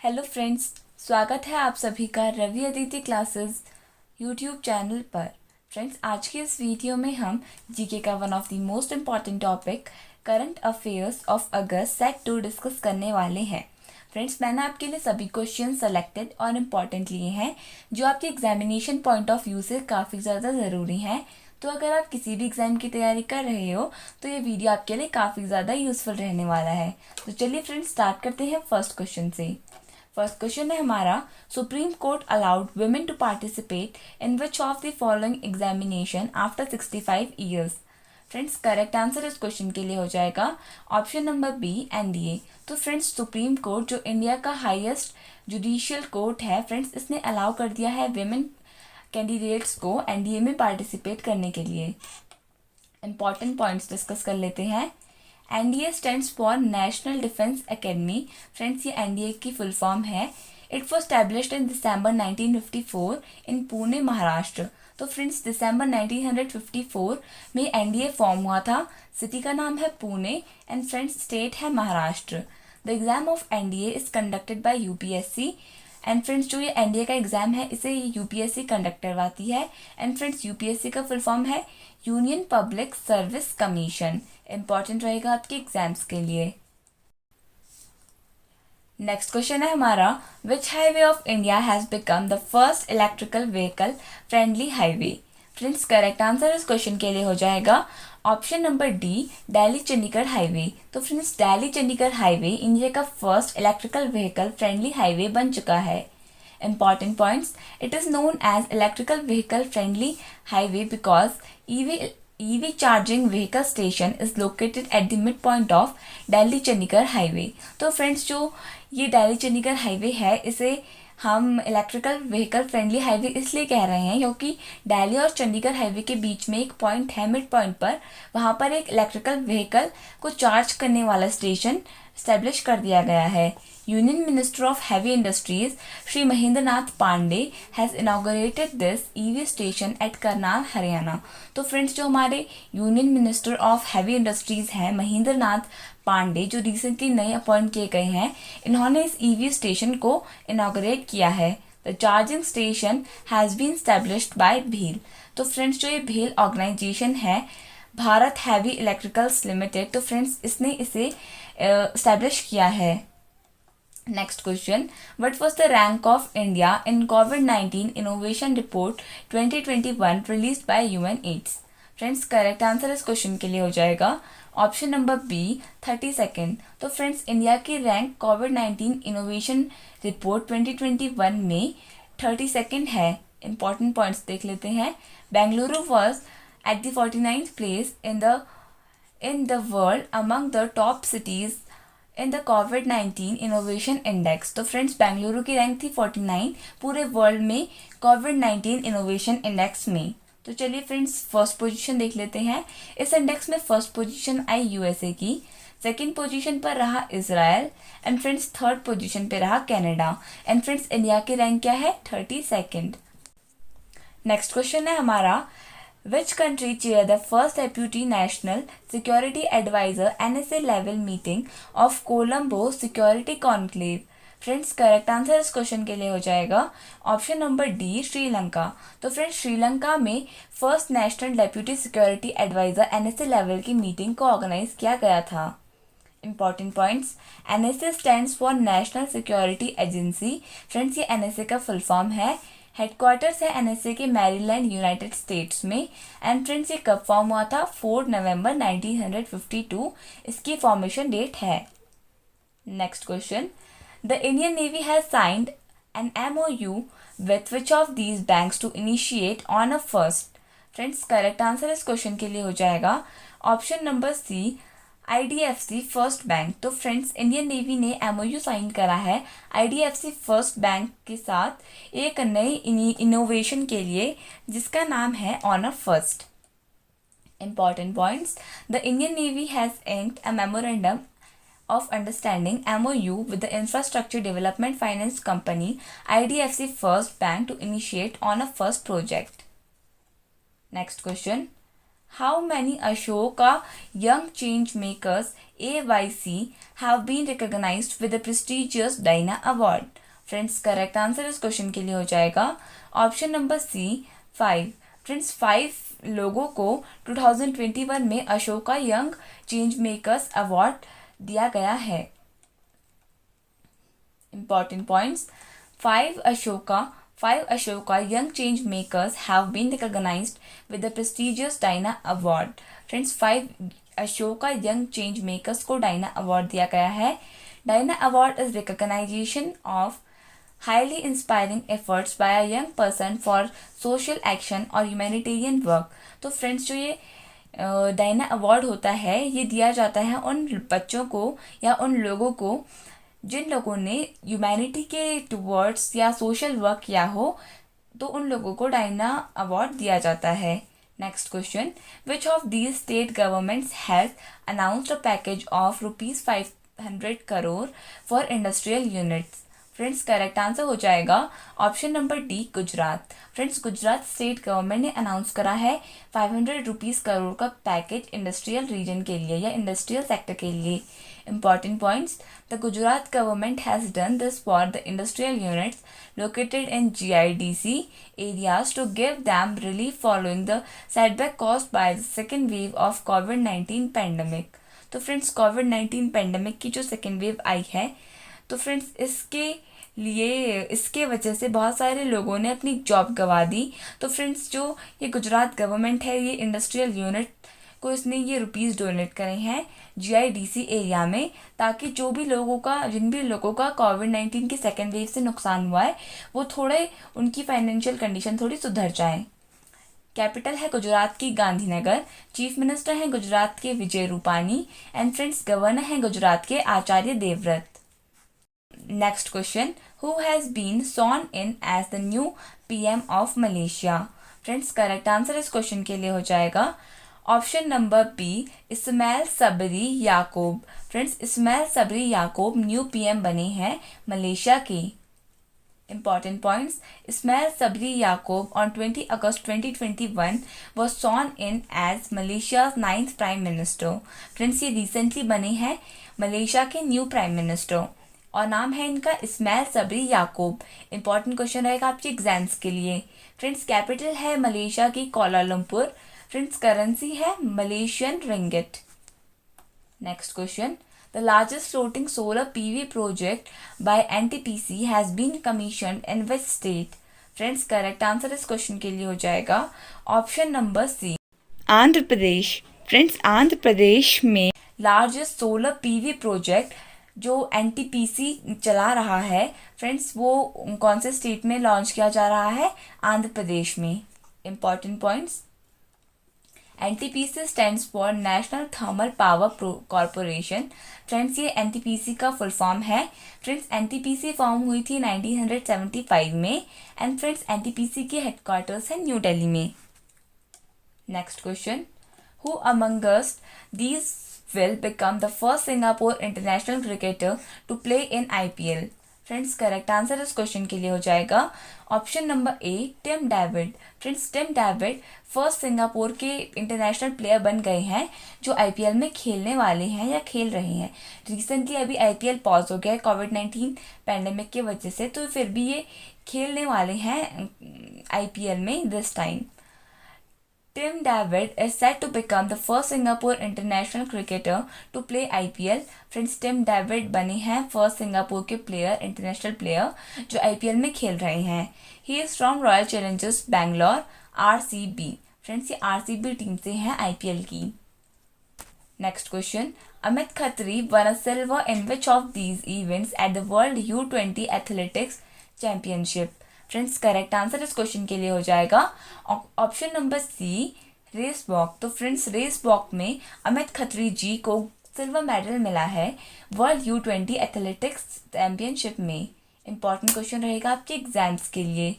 Hello friends, स्वागत है आप सभी का Ravi Aditi classes YouTube channel पर। फ्रेंड्स, आज के इस वीडियो में हम जीके का one of the most important topic current affairs of August set 2 discuss करने वाले हैं। फ्रेंड्स, मैंने आपके लिए सभी क्वेश्चन सेलेक्टेड और इम्पॉर्टेंट लिए हैं जो आपके एग्जामिनेशन पॉइंट ऑफ व्यू से काफ़ी ज़्यादा ज़रूरी हैं। तो अगर आप किसी भी एग्ज़ाम की तैयारी कर रहे हो तो ये वीडियो आपके लिए काफ़ी ज़्यादा यूज़फुल रहने वाला है। तो चलिए फ्रेंड्स, स्टार्ट करते हैं फर्स्ट क्वेश्चन से। फर्स्ट क्वेश्चन है हमारा, supreme court allowed women to participate in which of the following examination after 65 years. Friends, correct answer इस क्वेश्चन के लिए हो जाएगा ऑप्शन नंबर बी, एनडीए। तो फ्रेंड्स, सुप्रीम कोर्ट जो इंडिया का हाईएस्ट जुडिशियल कोर्ट है, फ्रेंड्स इसने अलाउ कर दिया है विमेन कैंडिडेट्स को एनडीए में पार्टिसिपेट करने के लिए। इंपॉर्टेंट पॉइंट्स डिस्कस कर लेते हैं। NDA stands for national defence academy. Friends, ये एनडीए की फुल फॉर्म है। इट वॉज स्टैब्लिश्ड इन दिसंबर 1954 इन पुणे, महाराष्ट्र। तो फ्रेंड्स, दिसंबर 1954 में एनडीए फॉर्म हुआ था। सिटी का नाम है पुणे एंड फ्रेंड्स स्टेट है Maharashtra. The exam of NDA is conducted by UPSC and friends, जो ये एनडीए का एग्जाम है इसे यूपीएससी कंडक्ट करवाती है। एंड फ्रेंड्स, यूपीएससी का फुल फॉर्म है union public service commission. Important रहेगा आपके एग्जाम्स के लिए। नेक्स्ट क्वेश्चन है हमारा, which highway of India has become the first electrical vehicle friendly highway. Friends, correct answer इस क्वेश्चन के लिए हो जाएगा option number D, Delhi Chandigarh highway. तो friends, Delhi Chandigarh highway India का first electrical vehicle friendly highway बन चुका है। Important points: it is known as electrical vehicle friendly highway because EV charging vehicle station is located at the midpoint of Delhi Chandigarh highway. तो friends, जो ये Delhi Chandigarh highway है इसे हम इलेक्ट्रिकल व्हीकल फ्रेंडली हाईवे इसलिए कह रहे हैं क्योंकि दिल्ली और चंडीगढ़ हाईवे के बीच में एक पॉइंट है, मिड पॉइंट पर, वहाँ पर एक इलेक्ट्रिकल व्हीकल को चार्ज करने वाला स्टेशन स्टैब्लिश कर दिया गया है। Union minister of heavy industries Shri Mahendra Nath Pandey has inaugurated this EV station at Karnal, Haryana. तो फ्रेंड्स, जो हमारे union minister of heavy industries हैं महेंद्र नाथ पांडे, जो रिसेंटली नए अपॉइंट किए गए हैं, इन्होंने इस ईवी स्टेशन को इनॉग्रेट किया है। The charging station has been established by भील। तो फ्रेंड्स, जो ये भील ऑर्गेनाइजेशन है, भारत हैवी इलेक्ट्रिकल्स लिमिटेड, तो फ्रेंड्स इसने इसे स्टैब्लिश किया है। Next question, what was the rank of India in कोविड-19 innovation report 2021 released by UNAIDS. Friends, correct answer इस क्वेश्चन के लिए हो जाएगा ऑप्शन नंबर बी, 32nd। तो फ्रेंड्स, इंडिया की रैंक कोविड-19 इनोवेशन रिपोर्ट 2021 में 32nd है। इंपॉर्टेंट पॉइंट्स देख लेते हैं। Bengaluru was at the 49th place in the world among the top cities in the COVID-19 Innovation Index। तो फ्रेंड्स, बेंगलुरु की रैंक थी 49 पूरे वर्ल्ड में COVID-19 इनोवेशन इंडेक्स में। तो चलिए फ्रेंड्स, फर्स्ट पोजीशन देख लेते हैं। इस इंडेक्स में फर्स्ट पोजीशन आई यूएसए की, सेकेंड पोजीशन पर रहा Israel and friends third position पे रहा कनाडा। एंड फ्रेंड्स, इंडिया की रैंक क्या है? 32nd। नेक्स्ट क्वेश्चन है हमारा, Which country chaired the first Deputy National Security Advisor NSA level meeting of Colombo Security Conclave? Friends, correct answer इस question के लिए हो जाएगा ऑप्शन नंबर डी, श्रीलंका। तो फ्रेंड्स, श्रीलंका में first national deputy security adviser NSA level की meeting को organise किया गया था। Important points, NSA stands for national security agency. Friends, ये एनएसए का फुल फॉर्म है। हेडक्वार्टर्स है एनएसए के मैरीलैंड, यूनाइटेड स्टेट्स में। एंड फ्रेंड्स, ये कब फॉर्म हुआ था? 4 नवंबर 1952 इसकी फॉर्मेशन डेट है। Next question, the Indian navy has signed an MOU with which of these banks to initiate on a first. Friends, correct answer इस क्वेश्चन के लिए हो जाएगा option number C, IDFC first bank. तो friends, Indian navy ने MOU sign करा है IDFC first bank के साथ एक नई इनोवेशन के लिए जिसका नाम है on a first. Important points, the Indian navy has inked a memorandum of understanding MOU with the infrastructure development finance company IDFC First Bank to initiate on a first project. Next question, How many Ashoka Young Change Makers AYC have been recognized with the prestigious Dyna Award? Friends correct answer इस question के लिए हो जाएगा option number सी 5। Friends 5 लोगों को 2021 में Ashoka young change makers award दिया गया है। Important points. Five Ashoka Young Change Makers have been recognized with the prestigious Dyna Award. Friends, 5 Ashoka Young Change Makers को Dyna Award दिया गया है। Dyna Award is recognition of highly inspiring efforts by a young person for social action or humanitarian work. तो friends जो ये Diana award होता है ये दिया जाता है उन बच्चों को या उन लोगों को जिन लोगों ने ह्यूमैनिटी के टुवर्ड्स या सोशल वर्क किया हो, तो उन लोगों को डायना अवार्ड दिया जाता है। Next question, which of these state governments has announced a package of ₹500 crore for industrial units? Friends correct answer हो जाएगा option number D Gujarat. Friends Gujarat state government ने अनाउंस करा है 500 रुपीज़ करोड़ का पैकेज इंडस्ट्रियल रीजन के लिए या इंडस्ट्रियल सेक्टर के लिए। Important points. The Gujarat government has done this for the industrial units located in GIDC areas to give them relief following the setback caused by the second wave of COVID-19 pandemic. तो friends कोविड-19 pandemic की जो second wave आई है, तो friends इसके वजह से बहुत सारे लोगों ने अपनी जॉब गंवा दी। तो फ्रेंड्स जो ये गुजरात गवर्नमेंट है ये इंडस्ट्रियल यूनिट को इसने ये रुपीज़ डोनेट करे हैं GIDC एरिया में, ताकि जिन भी लोगों का कोविड-19 की सेकेंड वेव से नुकसान हुआ है वो थोड़े उनकी फाइनेंशियल कंडीशन थोड़ी सुधर जाए। कैपिटल है गुजरात की गांधीनगर, चीफ मिनिस्टर हैं गुजरात के Vijay Rupani and friends governor हैं गुजरात के Acharya Devvrat. Next question, who has been sworn in as the new PM of Malaysia? Friends correct answer इस क्वेश्चन के लिए हो जाएगा option number B Ismail Sabri Yaakob. Friends Ismail Sabri Yaakob new PM बने हैं Malaysia के। Important points. Ismail Sabri Yaqub on 20 August 2021 was sworn in as Malaysia's 9th Prime Minister. Friends ये recently बने हैं मलेशिया के new prime minister और नाम है इनका इस्माइल सबरी याकूब। इंपॉर्टेंट क्वेश्चन रहेगा आपके एग्जाम्स के लिए। फ्रेंड्स कैपिटल है मलेशिया की कोलालमपुर। फ्रेंड्स करेंसी है Malaysian ringgit. Next question, the largest floating solar PV project by NTPC has been commissioned in which state? Friends correct answer इस question के लिए हो जाएगा ऑप्शन नंबर सी आंध्र प्रदेश। फ्रेंड्स आंध्र प्रदेश में largest solar PV project जो NTPC चला रहा है, फ्रेंड्स वो कौन से स्टेट में लॉन्च किया जा रहा है? आंध्र प्रदेश में। Important points, NTPC stands for national thermal power corporation. Friends ये NTPC का फुल फॉर्म है। फ्रेंड्स NTPC फॉर्म हुई थी 1975 में एंड फ्रेंड्स NTPC के हेडक्वार्टर्स हैं न्यू दिल्ली में। Next question, who amongst these will become the first Singapore international cricketer to play in IPL? Friends correct answer इस क्वेश्चन के लिए हो जाएगा option number A Tim David. Friends Tim David first Singapore के international player बन गए हैं जो IPL में खेलने वाले हैं या खेल रहे हैं। रिसेंटली अभी IPL पॉज हो गया है कोविड-19 पैंडेमिक की वजह से, तो फिर भी ये खेलने वाले हैं IPL में this time. Tim David is set to become the first Singapore international cricketer to play IPL. Friends Tim David बने हैं फर्स्ट सिंगापुर के इंटरनेशनल प्लेयर जो IPL में खेल रहे हैं। He is from Royal Challengers Bangalore RCB। Friends ये RCB टीम से हैं IPL की। Next question, Amit Khatri won a silver in which of these events at the world U20 athletics championship? Friends correct answer इस क्वेश्चन के लिए हो जाएगा option number C race walk. तो फ्रेंड्स रेस वॉक में अमित खत्री जी को सिल्वर मेडल मिला है वर्ल्ड U20 एथलेटिक्स चैंपियनशिप में। इंपॉर्टेंट क्वेश्चन रहेगा आपके एग्जाम्स के लिए।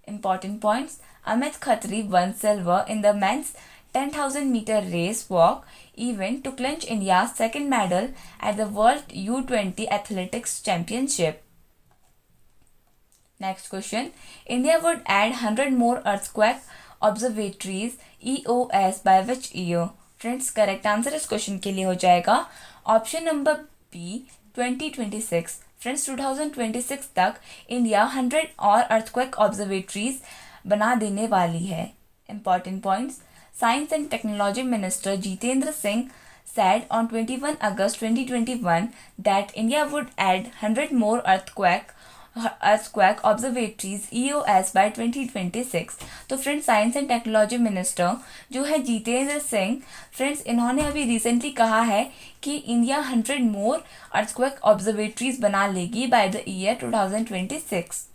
Important points, Amit Khatri won silver in the men's 10,000 meter race walk event to clinch India's second medal at the World U20 Athletics Championship. Next question, India would add 100 more earthquake observatories EOS by which year? Friends correct answer इस question के लिए हो जाएगा option number B 2026। Friends 2026 तक India 100 और earthquake observatories बना देने वाली है। Important points, science and technology minister Jitendra Singh said on 21 August 2021 that India would add 100 more earthquake observatories EOS by 2026। तो friends science and technology minister जो है जितेंद्र सिंह, फ्रेंड्स इन्होंने अभी रिसेंटली कहा है कि इंडिया 100 मोर earthquake ऑब्जर्वेटरीज बना लेगी by the year 2026।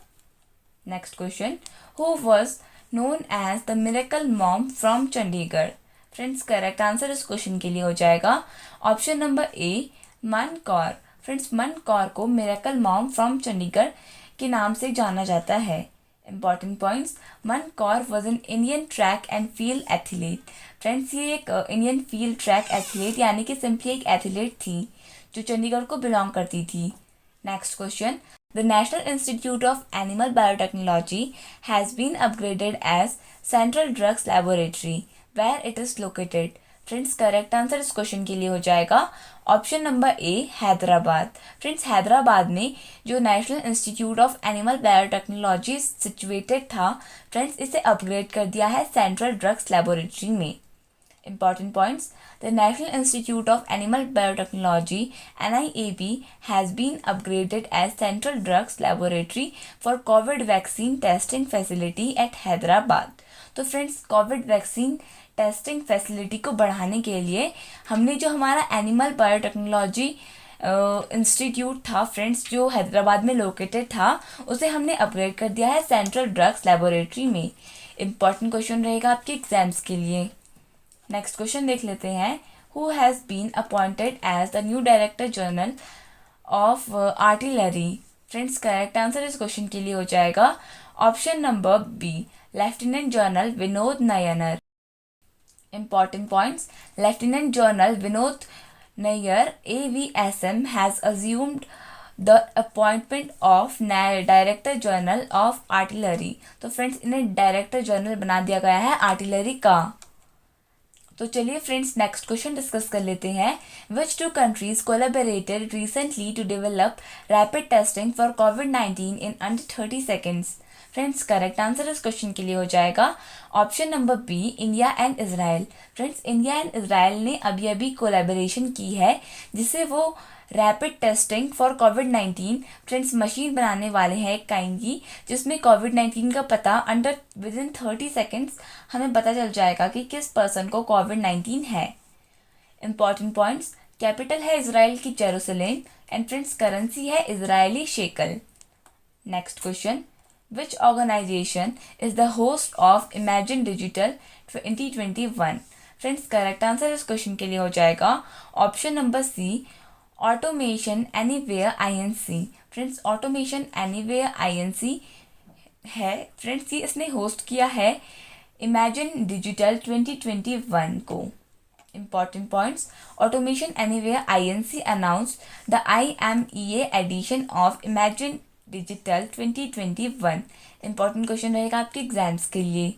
Next question, who was known as the miracle mom from Chandigarh? Friends correct answer इस क्वेश्चन के लिए हो जाएगा ऑप्शन नंबर ए मन कौर। फ्रेंड्स मन कौर को मिरेकल मॉम फ्रॉम चंडीगढ़ के नाम से जाना जाता है। इंपॉर्टेंट पॉइंट्स, मन Kaur was an Indian track and field athlete. Friends ये एक इंडियन फील्ड ट्रैक एथलीट यानी कि सिंपली एक एथलीट थी जो चंडीगढ़ को बिलोंग करती थी। Next question, the national institute of animal biotechnology has been upgraded as central drugs laboratory where it is located. Friends correct answer इस क्वेश्चन के लिए हो जाएगा option number A Hyderabad. Friends Hyderabad में जो national institute of animal biotechnology situated था, friends इसे upgrade कर दिया है सेंट्रल ड्रग्स लैबोरेटरी में। Important points, the National Institute of Animal Biotechnology NIAB has been upgraded as Central Drugs Laboratory for COVID vaccine testing facility at Hyderabad। तो friends Covid vaccine testing facility को बढ़ाने के लिए हमने जो हमारा animal biotechnology institute था friends जो हैदराबाद में लोकेटेड था, उसे हमने अपग्रेड कर दिया है सेंट्रल ड्रग्स लैबोरेटरी में। इंपॉर्टेंट क्वेश्चन रहेगा आपके एग्जाम्स के लिए। नेक्स्ट क्वेश्चन देख लेते हैं, who has been appointed as the new director general of artillery? Friends correct answer इस क्वेश्चन के लिए हो जाएगा option number B lieutenant general Vinod Nainar. Important points, lieutenant general Vinod Nair AVSM has assumed the appointment of director general of artillery. तो friends इन्हें director general बना दिया गया है आर्टिलरी का। तो चलिए फ्रेंड्स नेक्स्ट क्वेश्चन डिस्कस कर लेते हैं, which two countries collaborated recently to develop rapid testing for कोविड-19 in under 30 seconds? Friends correct answer इस क्वेश्चन के लिए हो जाएगा option number B India and Israel. Friends India and Israel ने अभी कोलैबोरेशन की है जिससे वो रैपिड टेस्टिंग फॉर कोविड-19 फ्रेंड्स मशीन बनाने वाले हैं एक काइंड की, जिसमें कोविड-19 का पता विदिन 30 सेकेंड्स हमें पता चल जाएगा कि किस पर्सन को कोविड-19 है। इंपॉर्टेंट पॉइंट्स, कैपिटल है इजराइल की जेरूसलेम एंड फ्रेंड्स करेंसी है Israeli shekel. Next question, which organization is the host of Imagine Digital 2021? Friends correct answer इस क्वेश्चन के लिए हो जाएगा option number C automation anywhere INC। Friends automation anywhere INC है friends, ये इसने host किया है इमेजिन डिजिटल 2021 को। Important points, Automation Anywhere INC announced the IMEA edition of Imagine digital 2021। Important question रहेगा आपके एग्जाम्स के लिए।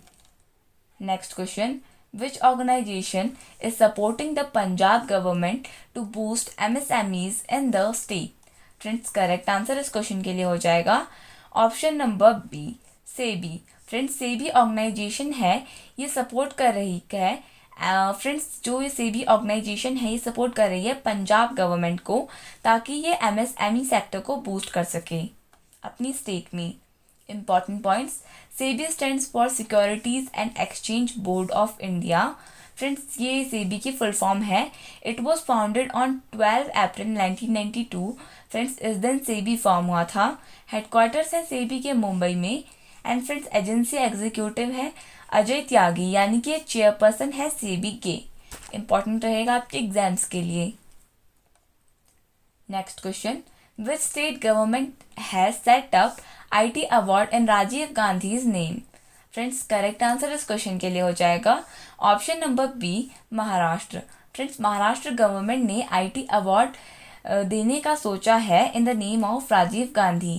Next question, which organisation is supporting the Punjab government to boost MSMEs in the state? Friends correct answer इस question के लिए हो जाएगा option number B SEBI. Friends SEBI organisation है, ये सपोर्ट कर रही है फ्रेंड्स जो ये सेबी ऑर्गेनाइजेशन है ये सपोर्ट कर रही है पंजाब गवर्नमेंट को ताकि ये MSME सेक्टर को बूस्ट कर सके अपनी स्टेट में। Important points, SEBI stands for securities and exchange board of India. Friends ये सेबी की फुल फॉर्म है। It was founded on 12 April 1992। Friends इस दिन सेबी फॉर्म हुआ था। हेडक्वार्टर्स है सेबी के मुंबई में एंड फ्रेंड्स एजेंसी एग्जीक्यूटिव है अजय त्यागी यानी कि चेयरपर्सन है सेबी के। इंपॉर्टेंट रहेगा आपके एग्जाम्स के लिए। Next question, which state government has set up IT award in Rajiv Gandhi's name? Friends correct answer इस क्वेश्चन के लिए हो जाएगा option number B Maharashtra. Friends Maharashtra government ने IT अवार्ड देने का सोचा है in the name of Rajiv Gandhi.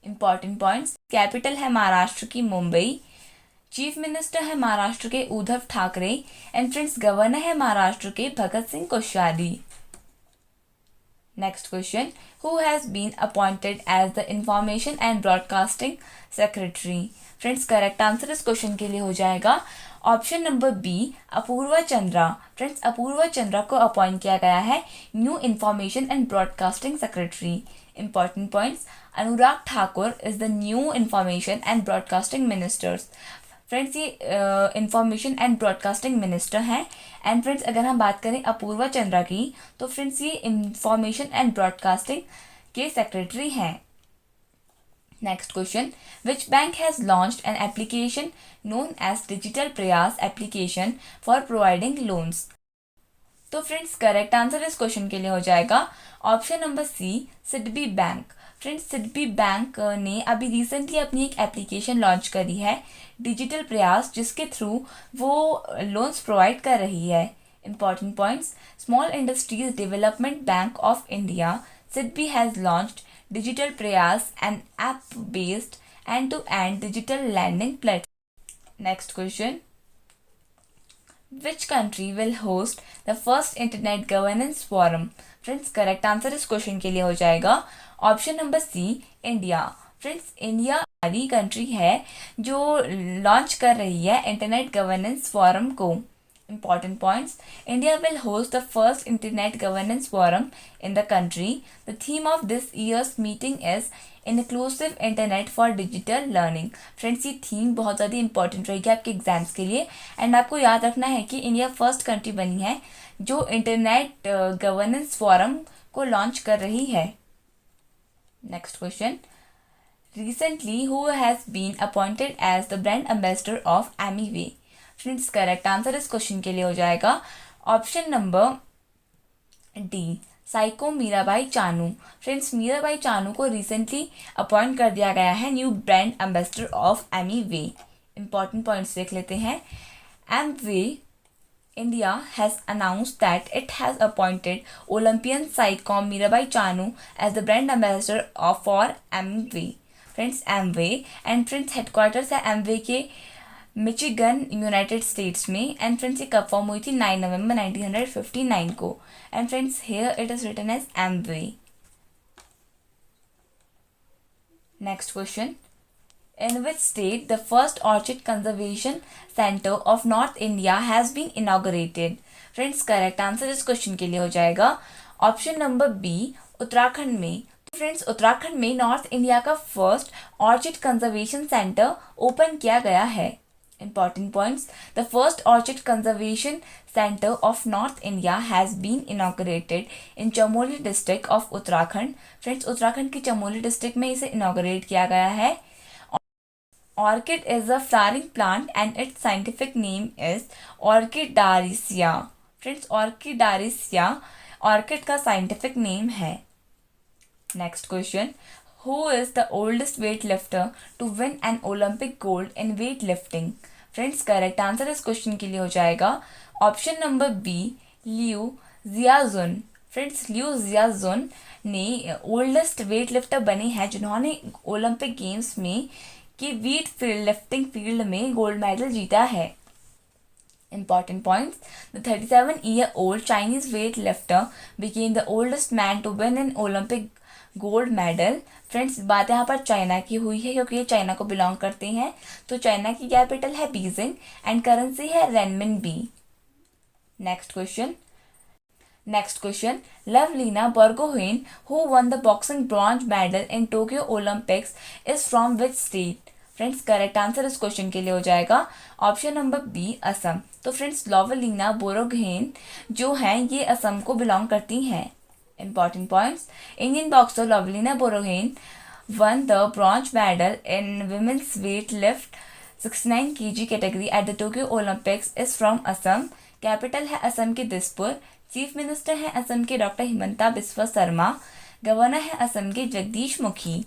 Important points, capital है महाराष्ट्र की मुंबई, चीफ मिनिस्टर है महाराष्ट्र के Uddhav Thackeray and friends governor है महाराष्ट्र के Bhagat Singh Koshyari. Next question, who has been appointed as the information and broadcasting secretary. Friends correct answer इस क्वेश्चन के लिए हो जाएगा option number B, Apurva Chandra. Friends Apurva Chandra को अपॉइंट किया गया है new information and broadcasting secretary. Important points, Anurag Thakur is the new information and broadcasting ministers. Friends ये इंफॉर्मेशन एंड ब्रॉडकास्टिंग मिनिस्टर हैं। एंड फ्रेंड्स अगर हम बात करें अपूर्वा चंद्रा की, तो फ्रेंड्स ये इंफॉर्मेशन एंड ब्रॉडकास्टिंग के सेक्रेटरी हैं। Next question, which bank has launched an application known as digital Prayaas application for providing loans. तो फ्रेंड्स करेक्ट आंसर इस क्वेश्चन के लिए हो जाएगा option number C, SIDBI bank. Friends SIDBI bank ने अभी रिसेंटली अपनी एक एप्लीकेशन लॉन्च करी है डिजिटल प्रयास, जिसके थ्रू वो लोन्स प्रोवाइड कर रही है। Important points, small industries development bank of India SIDBI has launched digital Prayaas, an app based end-to-end digital lending platform. Next question, which country will host the first internet governance forum? Friends correct answer इस question के लिए हो जाएगा option number C, India. Friends India हमारी country है जो launch कर रही है इंटरनेट गवर्नेंस फोरम को। Important points, India will host the first internet governance forum in the country. The theme of this year's meeting is inclusive internet for digital learning. Friends ये theme बहुत ज़्यादा important रहेगी आपके exams के लिए। And आपको याद रखना है कि इंडिया फर्स्ट कंट्री बनी है जो इंटरनेट गवर्नेंस फोरम को लॉन्च कर रही है। Next question, recently who has been appointed as the brand ambassador of Amway. Friends correct answer इस क्वेश्चन के लिए हो जाएगा option number D, Saikhom Mirabai Chanu. Friends Mirabai Chanu को रिसेंटली अपॉइंट कर दिया गया है new brand ambassador of Amway. Important points देख लेते हैं। Amway India has announced that it has appointed Olympian psycho Mirabai Chanu as the brand ambassador of for Amway. Friends Amway and friends headquarters है Amway के Michigan United States में। And friends ये कब form हुई थी 9 नवंबर 1959 को। And friends here it is written as Amway. Next question, in which state the first orchid conservation centre of north India has been inaugurated. Friends correct answer इस question के लिए हो जाएगा ऑप्शन नंबर बी, उत्तराखंड में। Friends Uttarakhand में north India का first orchid conservation centre open किया गया है। Important points, the first orchid conservation center of North India has been inaugurated in Chamoli district of Uttarakhand. Friends Uttarakhand की चमोली डिस्ट्रिक्ट में इसे इनॉग्रेट किया गया है। Orchid is a flowering plant and its scientific name is Orchidaceae. Friends Orchidaceae orchid का scientific name है। Next question, who is the oldest weightlifter to win an Olympic gold in weightlifting? Friends correct answer इस question के लिए हो जाएगा option number B, Liu Jiajun. Friends Liu Jiajun ने oldest weight lifter बने हैं जिन्होंने ओलंपिक गेम्स में कि वेट लिफ्टिंग फील्ड में गोल्ड मेडल जीता है। Important points, the 37-year-old Chinese weightlifter became the oldest man to win an Olympic gold medal. Friends बात यहाँ पर चाइना की हुई है क्योंकि ये चाइना को बिलोंग करते हैं। तो चाइना की कैपिटल है बीजिंग एंड करेंसी है renminbi. Next question, Lovlina Borgohain who won the boxing bronze medal in Tokyo Olympics is from which state. Friends correct answer इस क्वेश्चन के लिए हो जाएगा ऑप्शन नंबर बी, असम। तो फ्रेंड्स लवलीना बोरोगहेन जो हैं ये असम को बिलोंग करती हैं। Important points, Indian boxer Lovelina Borgohain won the bronze medal in women's weight-lift 69 kg category at the Tokyo Olympics is from Assam. Capital है असम के दिसपुर। चीफ मिनिस्टर है असम के डॉक्टर हिमंता बिस्वा शर्मा। गवर्नर है असम के Jagdish Mukhi.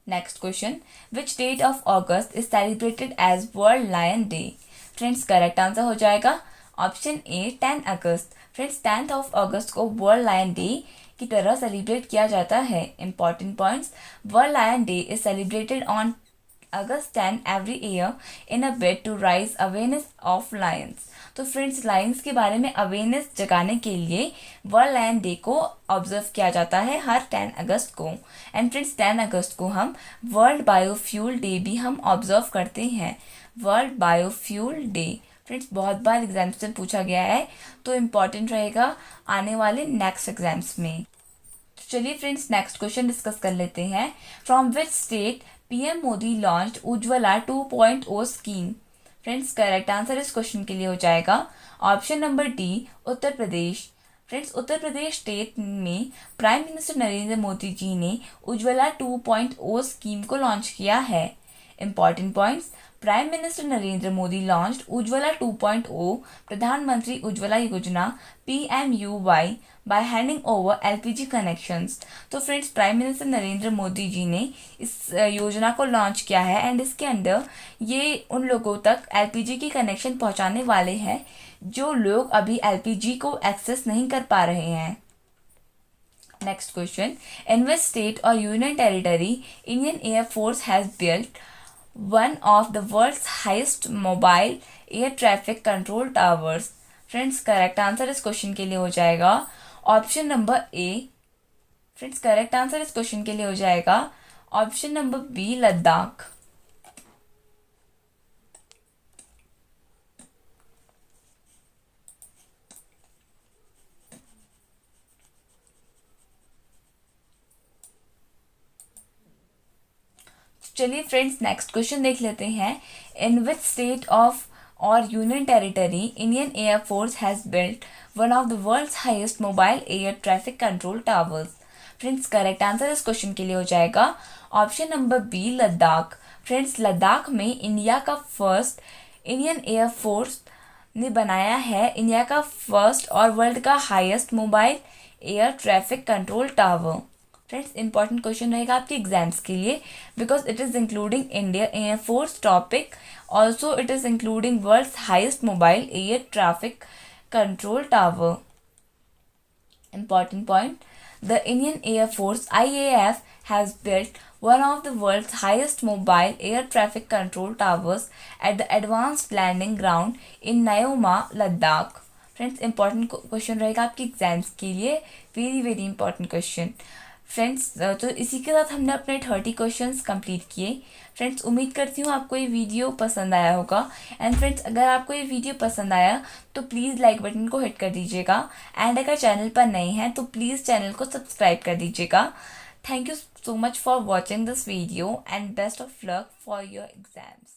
Next question, which date of August is celebrated as world lion day. Friends correct answer हो जाएगा option A, 10 अगस्त। Friends 10 of August को वर्ल्ड लायन डे की तरह सेलिब्रेट किया जाता है। Important points, world lion day is celebrated on August 10 every year in a bid to raise awareness of lions. तो फ्रेंड्स लायंस के बारे में अवेयरनेस जगाने के लिए वर्ल्ड लायन डे को ऑब्जर्व किया जाता है हर 10 अगस्त को। एंड फ्रेंड्स 10 अगस्त को हम वर्ल्ड बायोफ्यूल डे भी हम ऑब्जर्व करते हैं, वर्ल्ड बायोफ्यूल डे। फ्रेंड्स बहुत बार एग्जाम्स में पूछा गया है, तो इम्पॉर्टेंट रहेगा आने वाले नेक्स्ट एग्जाम्स में। तो चलिए फ्रेंड्स नेक्स्ट क्वेश्चन डिस्कस कर लेते हैं। From which state PM Modi launched Ujjwala 2.0 scheme. Friends correct answer इस क्वेश्चन के लिए हो जाएगा option number D, Uttar Pradesh. Friends Uttar Pradesh state में प्राइम मिनिस्टर नरेंद्र मोदी जी ने उज्ज्वला 2.0 स्कीम को लॉन्च किया है। Important points, prime minister Narendra Modi launched Ujjwala 2.0 Pradhan Mantri Ujjwala Yojana PMUY by handing over LPG connections. तो friends prime minister Narendra Modi ji ने इस योजना को लॉन्च किया है एंड इसके अंडर ये उन लोगों तक LPG की कनेक्शन पहुंचाने वाले हैं जो लोग अभी LPG को एक्सेस नहीं कर पा रहे हैं। Next question, in which state और union territory Indian air force has built one of the world's highest mobile air traffic control towers। Friends correct answer इस क्वेश्चन के लिए हो जाएगा ऑप्शन नंबर ए। फ्रेंड्स करेक्ट आंसर इस question के लिए हो जाएगा ऑप्शन नंबर बी, लद्दाख। चलिए फ्रेंड्स नेक्स्ट क्वेश्चन देख लेते हैं। इन विच स्टेट ऑफ और union territory Indian air force has built one of the world's highest mobile air traffic control towers. Friends correct answer इस क्वेश्चन के लिए हो जाएगा option number B, Ladakh. Friends Ladakh में इंडिया का फर्स्ट इंडियन एयर फोर्स ने बनाया है इंडिया का फर्स्ट और वर्ल्ड का highest mobile air traffic control tower. Friends important question रहेगा आपके एग्जाम्स के लिए because it is including India air force topic, also it is including world's highest mobile air traffic control tower. Important point, the Indian Air Force IAF has built one of the world's highest mobile air traffic control towers at the Advanced Landing Ground in Naeoma, Ladakh। Friends important question रहेगा आपके exams के लिए, very very important question. Friends तो इसी के साथ हमने अपने 30 क्वेश्चंस कंप्लीट किए। फ्रेंड्स उम्मीद करती हूँ आपको ये वीडियो पसंद आया होगा। एंड फ्रेंड्स अगर आपको ये वीडियो पसंद आया तो प्लीज़ लाइक बटन को हिट कर दीजिएगा एंड अगर चैनल पर नए हैं तो प्लीज़ चैनल को सब्सक्राइब कर दीजिएगा। Thank you so much for watching this video and best of luck for your exams.